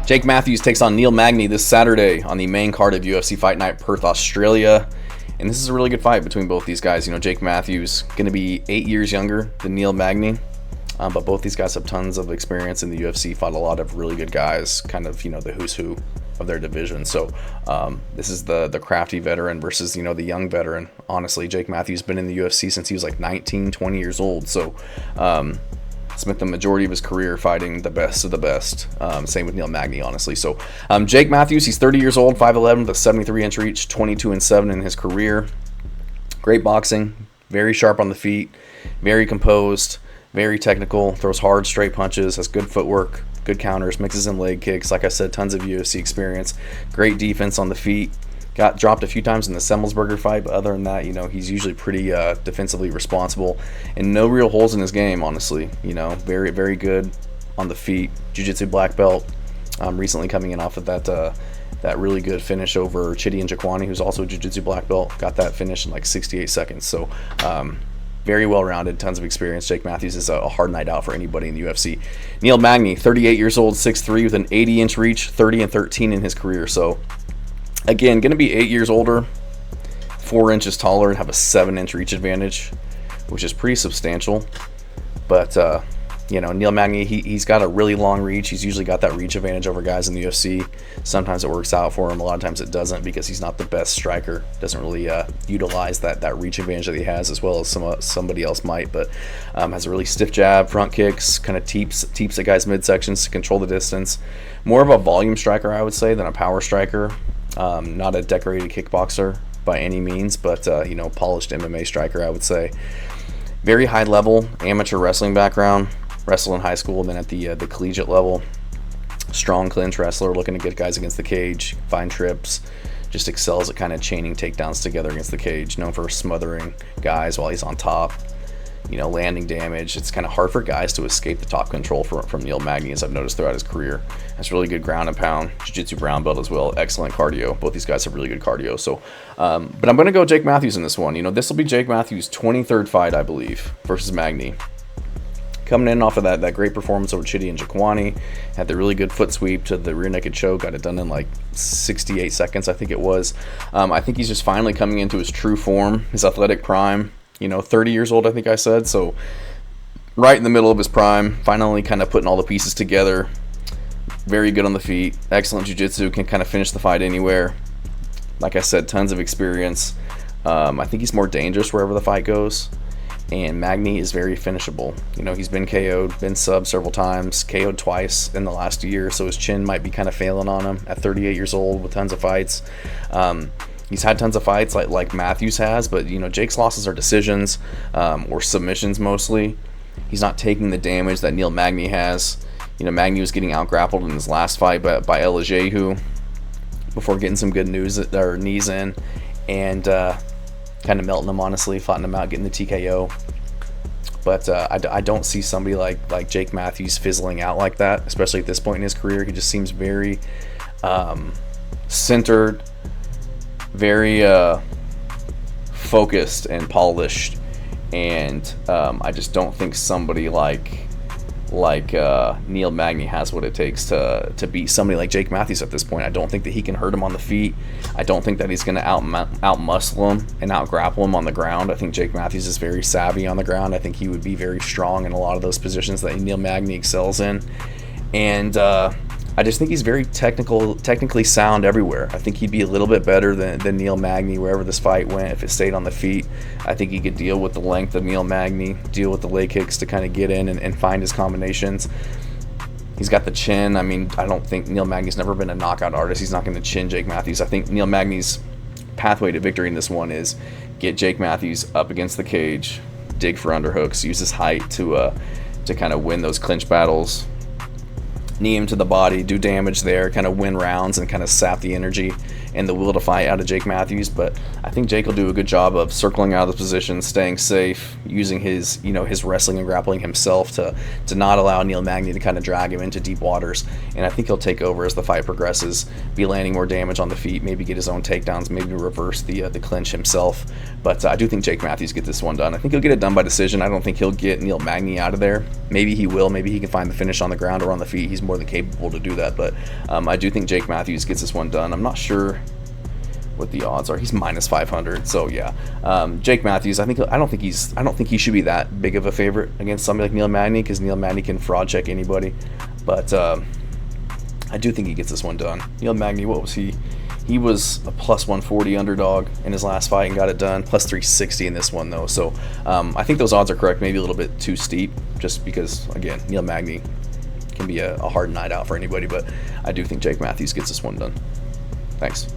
Jake Matthews takes on Neil Magny this Saturday on the main card of UFC Fight Night, Perth, Australia. And this is a really good fight between both these guys. You know, Jake Matthews going to be 8 years younger than Neil Magny. But both these guys have tons of experience in the UFC, fought a lot of really good guys, kind of, you know, the who's who of their division. So this is the crafty veteran versus, you know, the young veteran. Honestly, Jake Matthews been in the UFC since he was like 19, 20 years old. So spent the majority of his career fighting the best of the best. Same with Neil Magny, honestly. So Jake Matthews, he's 30 years old, 5'11", with a 73-inch reach, 22-7 in his career. Great boxing, very sharp on the feet, very composed, very technical, throws hard, straight punches, has good footwork, good counters, mixes in leg kicks. Like I said, tons of UFC experience. Great defense on the feet. Got dropped a few times in the Semmelsberger fight, but other than that, you know, he's usually pretty defensively responsible and no real holes in his game, honestly. You know, very, very good on the feet. Jiu-Jitsu black belt. Recently coming in off of that really good finish over Chidi Njokwani, who's also a Jiu-Jitsu black belt. Got that finish in like 68 seconds. So very well-rounded, tons of experience. Jake Matthews is a hard night out for anybody in the UFC. Neil Magny, 38 years old, 6'3", with an 80-inch reach, 30-13 in his career. So again, going to be 8 years older, 4 inches taller, and have a 7-inch reach advantage, which is pretty substantial. But, you know, Neil Magny, he's got a really long reach. He's usually got that reach advantage over guys in the UFC. Sometimes it works out for him. A lot of times it doesn't because he's not the best striker. Doesn't really utilize that reach advantage that he has as well as somebody else might. But has a really stiff jab, front kicks, kind of teeps the guy's midsections to control the distance. More of a volume striker, I would say, than a power striker. Not a decorated kickboxer by any means, but you know, polished MMA striker, I would say. Very high level amateur wrestling background, wrestled in high school and then at the collegiate level. Strong clinch wrestler, looking to get guys against the cage, find trips, just excels at kind of chaining takedowns together against the cage. Known for smothering guys while he's on top. You know, landing damage. It's kind of hard for guys to escape the top control from Neil Magny, as I've noticed throughout his career. Has really good ground and pound, jiu-jitsu brown belt as well. Excellent cardio. Both these guys have really good cardio. So, but I'm going to go Jake Matthews in this one. You know, this will be Jake Matthews' 23rd fight, I believe, versus Magny. Coming in off of that great performance over Chidi Njokwani, had the really good foot sweep to the rear naked choke, got it done in like 68 seconds, I think it was. I think he's just finally coming into his true form, his athletic prime. You know, 30 years old, I think I said. So right in the middle of his prime, finally kind of putting all the pieces together. Very good on the feet. Excellent jiu-jitsu, can kind of finish the fight anywhere. Like I said, tons of experience. I think he's more dangerous wherever the fight goes. And Magny is very finishable. You know, he's been KO'd, been subbed several times, KO'd twice in the last year. So his chin might be kind of failing on him at 38 years old with tons of fights. He's had tons of fights like Matthews has, but, you know, Jake's losses are decisions or submissions mostly. He's not taking the damage that Neil Magny has. You know, Magny was getting out-grappled in his last fight by Elajehu before getting some good knees in and kind of melting him, honestly, flattening him out, getting the TKO. But I don't see somebody like Jake Matthews fizzling out like that, especially at this point in his career. He just seems very centered, very focused and polished, and I just don't think somebody like Neil Magny has what it takes to beat somebody like Jake Matthews at this point. I don't think that he can hurt him on the feet. I don't think that he's going to out-muscle him and out-grapple him on the ground. I think Jake Matthews is very savvy on the ground. I think he would be very strong in a lot of those positions that Neil Magny excels in, and I just think he's very technically sound everywhere. I think he'd be a little bit better than Neil Magny wherever this fight went if it stayed on the feet. I think he could deal with the length of Neil Magny, deal with the leg kicks to kind of get in and find his combinations. He's got the chin. I mean, I don't think Neil Magny's never been a knockout artist. He's not going to chin Jake Matthews. I think Neil Magny's pathway to victory in this one is get Jake Matthews up against the cage, dig for underhooks, use his height to kind of win those clinch battles, knee him to the body, do damage there, kind of win rounds and kind of sap the energy and the will to fight out of Jake Matthews. But I think Jake will do a good job of circling out of the position, staying safe, using his wrestling and grappling himself to not allow Neil Magny to kind of drag him into deep waters. And I think he'll take over as the fight progresses, be landing more damage on the feet, maybe get his own takedowns, maybe reverse the clinch himself. But I do think Jake Matthews gets this one done. I think he'll get it done by decision. I don't think he'll get Neil Magny out of there. Maybe he will. Maybe he can find the finish on the ground or on the feet. He's more than capable to do that. But I do think Jake Matthews gets this one done. I'm not sure what the odds are. He's minus 500. So yeah, Jake Matthews. I don't think he should be that big of a favorite against somebody like Neil Magny, because Neil Magny can fraud check anybody. But I do think he gets this one done. Neil Magny, what was he? He was a plus 140 underdog in his last fight and got it done. Plus 360 in this one, though. So I think those odds are correct. Maybe a little bit too steep, just because, again, Neil Magny can be a hard night out for anybody. But I do think Jake Matthews gets this one done. Thanks.